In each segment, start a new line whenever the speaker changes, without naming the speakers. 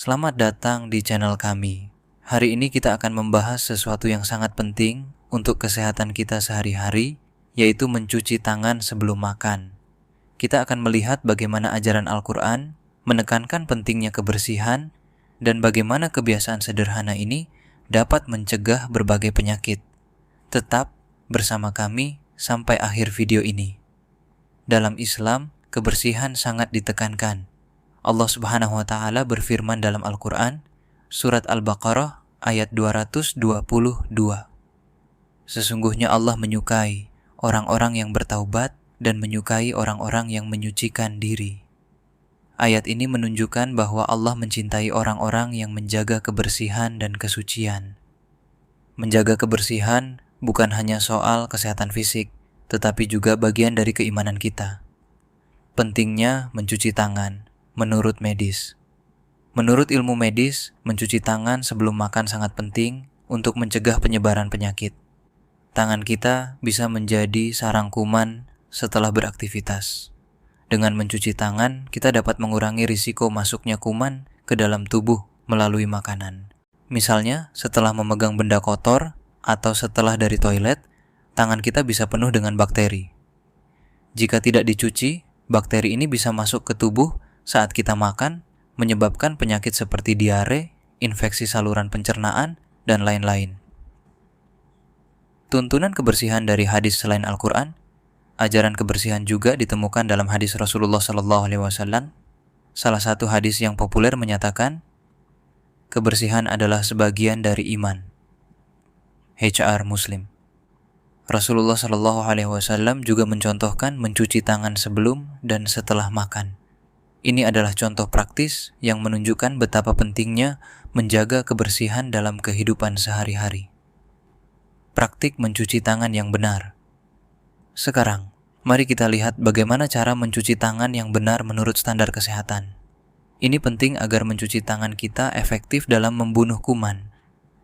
Selamat datang di channel kami. Hari ini kita akan membahas sesuatu yang sangat penting untuk kesehatan kita sehari-hari, yaitu mencuci tangan sebelum makan. Kita akan melihat bagaimana ajaran Al-Quran menekankan pentingnya kebersihan dan bagaimana kebiasaan sederhana ini dapat mencegah berbagai penyakit. Tetap bersama kami sampai akhir video ini. Dalam Islam, kebersihan sangat ditekankan. Allah Subhanahu wa Ta'ala berfirman dalam Al-Quran, Surat Al-Baqarah ayat 222. Sesungguhnya Allah menyukai orang-orang yang bertaubat dan menyukai orang-orang yang menyucikan diri. Ayat ini menunjukkan bahwa Allah mencintai orang-orang yang menjaga kebersihan dan kesucian. Menjaga kebersihan bukan hanya soal kesehatan fisik, tetapi juga bagian dari keimanan kita. Pentingnya mencuci tangan. Menurut medis. Menurut ilmu medis, mencuci tangan sebelum makan sangat penting untuk mencegah penyebaran penyakit. Tangan kita bisa menjadi sarang kuman setelah beraktivitas. Dengan mencuci tangan, kita dapat mengurangi risiko masuknya kuman ke dalam tubuh melalui makanan. Misalnya, setelah memegang benda kotor atau setelah dari toilet, tangan kita bisa penuh dengan bakteri. Jika tidak dicuci, bakteri ini bisa masuk ke tubuh saat kita makan, menyebabkan penyakit seperti diare, infeksi saluran pencernaan, dan lain-lain. Tuntunan kebersihan dari hadis selain Al-Quran, ajaran kebersihan juga ditemukan dalam hadis Rasulullah SAW. Salah satu hadis yang populer menyatakan, kebersihan adalah sebagian dari iman. HR Muslim. Rasulullah SAW juga mencontohkan mencuci tangan sebelum dan setelah makan. Ini adalah contoh praktis yang menunjukkan betapa pentingnya menjaga kebersihan dalam kehidupan sehari-hari. Praktik mencuci tangan yang benar. Sekarang, mari kita lihat bagaimana cara mencuci tangan yang benar menurut standar kesehatan. Ini penting agar mencuci tangan kita efektif dalam membunuh kuman.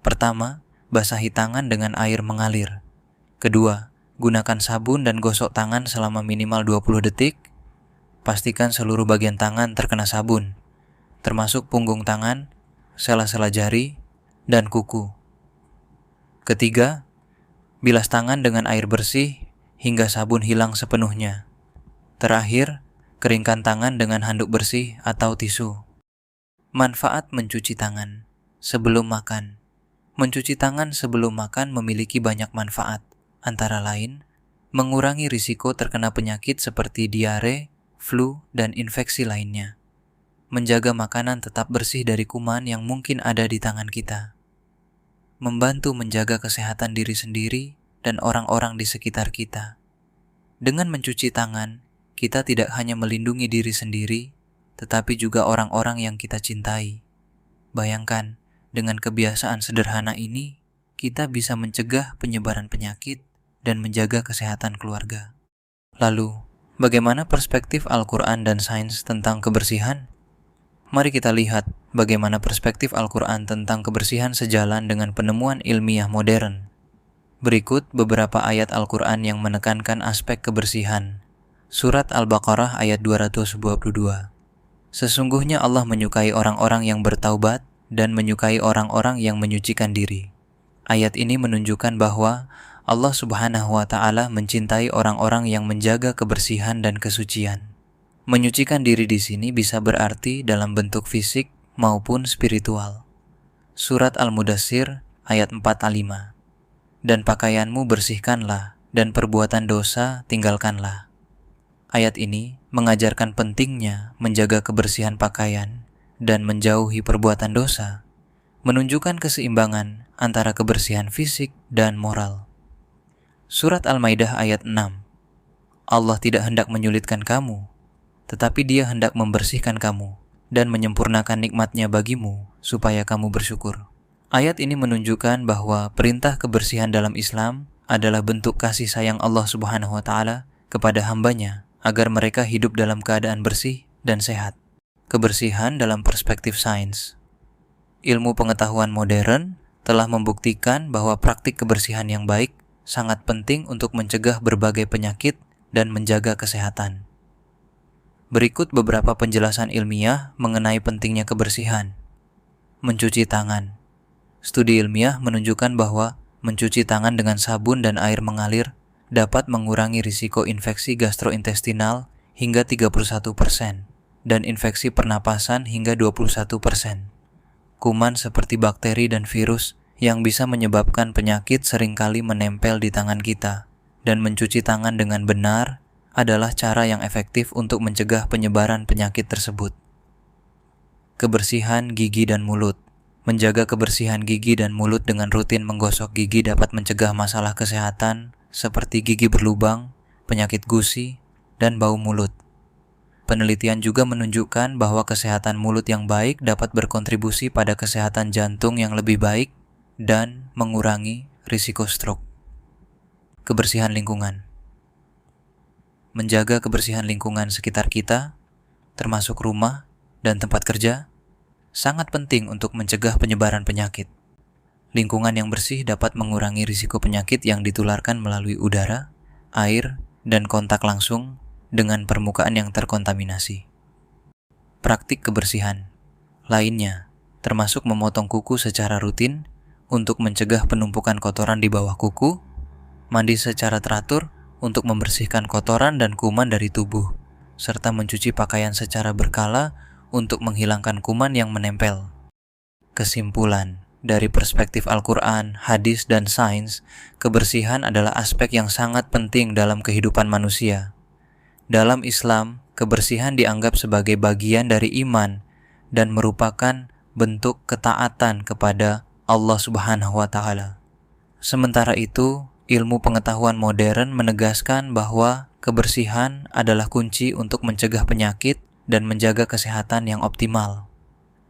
Pertama, basahi tangan dengan air mengalir. Kedua, gunakan sabun dan gosok tangan selama minimal 20 detik. Pastikan seluruh bagian tangan terkena sabun, termasuk punggung tangan, sela-sela jari, dan kuku. Ketiga, bilas tangan dengan air bersih hingga sabun hilang sepenuhnya. Terakhir, keringkan tangan dengan handuk bersih atau tisu. Manfaat mencuci tangan sebelum makan. Mencuci tangan sebelum makan memiliki banyak manfaat, antara lain, mengurangi risiko terkena penyakit seperti diare, flu, dan infeksi lainnya. Menjaga makanan tetap bersih dari kuman yang mungkin ada di tangan kita. Membantu menjaga kesehatan diri sendiri dan orang-orang di sekitar kita. Dengan mencuci tangan, kita tidak hanya melindungi diri sendiri, tetapi juga orang-orang yang kita cintai. Bayangkan, dengan kebiasaan sederhana ini, kita bisa mencegah penyebaran penyakit dan menjaga kesehatan keluarga. Lalu, bagaimana perspektif Al-Quran dan sains tentang kebersihan? Mari kita lihat bagaimana perspektif Al-Quran tentang kebersihan sejalan dengan penemuan ilmiah modern. Berikut beberapa ayat Al-Quran yang menekankan aspek kebersihan. Surat Al-Baqarah ayat 222. Sesungguhnya Allah menyukai orang-orang yang bertaubat dan menyukai orang-orang yang menyucikan diri. Ayat ini menunjukkan bahwa Allah Subhanahu wa Ta'ala mencintai orang-orang yang menjaga kebersihan dan kesucian. Menyucikan diri di sini bisa berarti dalam bentuk fisik maupun spiritual. Surat Al-Mudassir ayat 4-5. Dan pakaianmu bersihkanlah, dan perbuatan dosa tinggalkanlah. Ayat ini mengajarkan pentingnya menjaga kebersihan pakaian dan menjauhi perbuatan dosa, menunjukkan keseimbangan antara kebersihan fisik dan moral. Surat Al-Maidah ayat 6. Allah tidak hendak menyulitkan kamu, tetapi Dia hendak membersihkan kamu dan menyempurnakan nikmat-Nya bagimu supaya kamu bersyukur. Ayat ini menunjukkan bahwa perintah kebersihan dalam Islam adalah bentuk kasih sayang Allah Subhanahu wa Ta'ala kepada hamba-Nya agar mereka hidup dalam keadaan bersih dan sehat. Kebersihan dalam perspektif sains. Ilmu pengetahuan modern telah membuktikan bahwa praktik kebersihan yang baik sangat penting untuk mencegah berbagai penyakit dan menjaga kesehatan. Berikut beberapa penjelasan ilmiah mengenai pentingnya kebersihan. Mencuci tangan. Studi ilmiah menunjukkan bahwa mencuci tangan dengan sabun dan air mengalir dapat mengurangi risiko infeksi gastrointestinal hingga 31% dan infeksi pernapasan hingga 21%. Kuman seperti bakteri dan virus yang bisa menyebabkan penyakit seringkali menempel di tangan kita, dan mencuci tangan dengan benar adalah cara yang efektif untuk mencegah penyebaran penyakit tersebut. Kebersihan gigi dan mulut. Menjaga kebersihan gigi dan mulut dengan rutin menggosok gigi dapat mencegah masalah kesehatan seperti gigi berlubang, penyakit gusi, dan bau mulut. Penelitian juga menunjukkan bahwa kesehatan mulut yang baik dapat berkontribusi pada kesehatan jantung yang lebih baik dan mengurangi risiko stroke. Kebersihan lingkungan. Menjaga kebersihan lingkungan sekitar kita, termasuk rumah dan tempat kerja, sangat penting untuk mencegah penyebaran penyakit. Lingkungan yang bersih dapat mengurangi risiko penyakit yang ditularkan melalui udara, air, dan kontak langsung dengan permukaan yang terkontaminasi. Praktik kebersihan lainnya termasuk memotong kuku secara rutin untuk mencegah penumpukan kotoran di bawah kuku, mandi secara teratur untuk membersihkan kotoran dan kuman dari tubuh, serta mencuci pakaian secara berkala untuk menghilangkan kuman yang menempel. Kesimpulan, dari perspektif Al-Quran, hadis, dan sains, kebersihan adalah aspek yang sangat penting dalam kehidupan manusia. Dalam Islam, kebersihan dianggap sebagai bagian dari iman dan merupakan bentuk ketaatan kepada Allah Subhanahu wa Ta'ala. Sementara itu, ilmu pengetahuan modern menegaskan bahwa kebersihan adalah kunci untuk mencegah penyakit dan menjaga kesehatan yang optimal.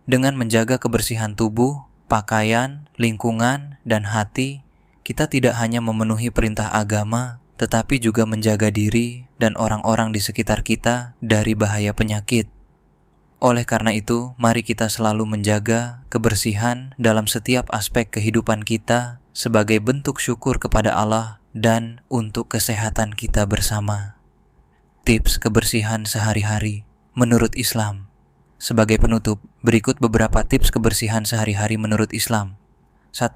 Dengan menjaga kebersihan tubuh, pakaian, lingkungan, dan hati, kita tidak hanya memenuhi perintah agama, tetapi juga menjaga diri dan orang-orang di sekitar kita dari bahaya penyakit. Oleh karena itu, mari kita selalu menjaga kebersihan dalam setiap aspek kehidupan kita sebagai bentuk syukur kepada Allah dan untuk kesehatan kita bersama. Tips kebersihan sehari-hari menurut Islam. Sebagai penutup, berikut beberapa tips kebersihan sehari-hari menurut Islam. 1.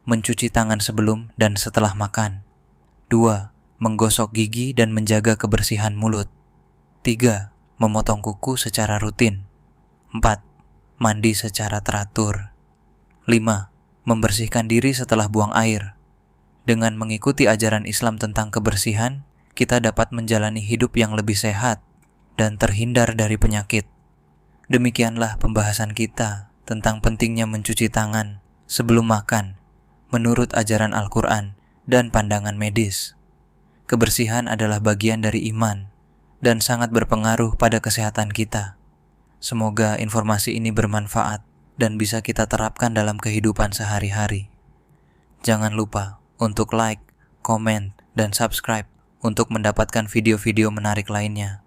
Mencuci tangan sebelum dan setelah makan. 2. Menggosok gigi dan menjaga kebersihan mulut. 3. Memotong kuku secara rutin. 4. Mandi secara teratur. 5. Membersihkan diri setelah buang air. Dengan mengikuti ajaran Islam tentang kebersihan, kita dapat menjalani hidup yang lebih sehat dan terhindar dari penyakit. Demikianlah pembahasan kita tentang pentingnya mencuci tangan sebelum makan menurut ajaran Al-Quran dan pandangan medis. Kebersihan adalah bagian dari iman dan sangat berpengaruh pada kesehatan kita. Semoga informasi ini bermanfaat dan bisa kita terapkan dalam kehidupan sehari-hari. Jangan lupa untuk like, komen, dan subscribe untuk mendapatkan video-video menarik lainnya.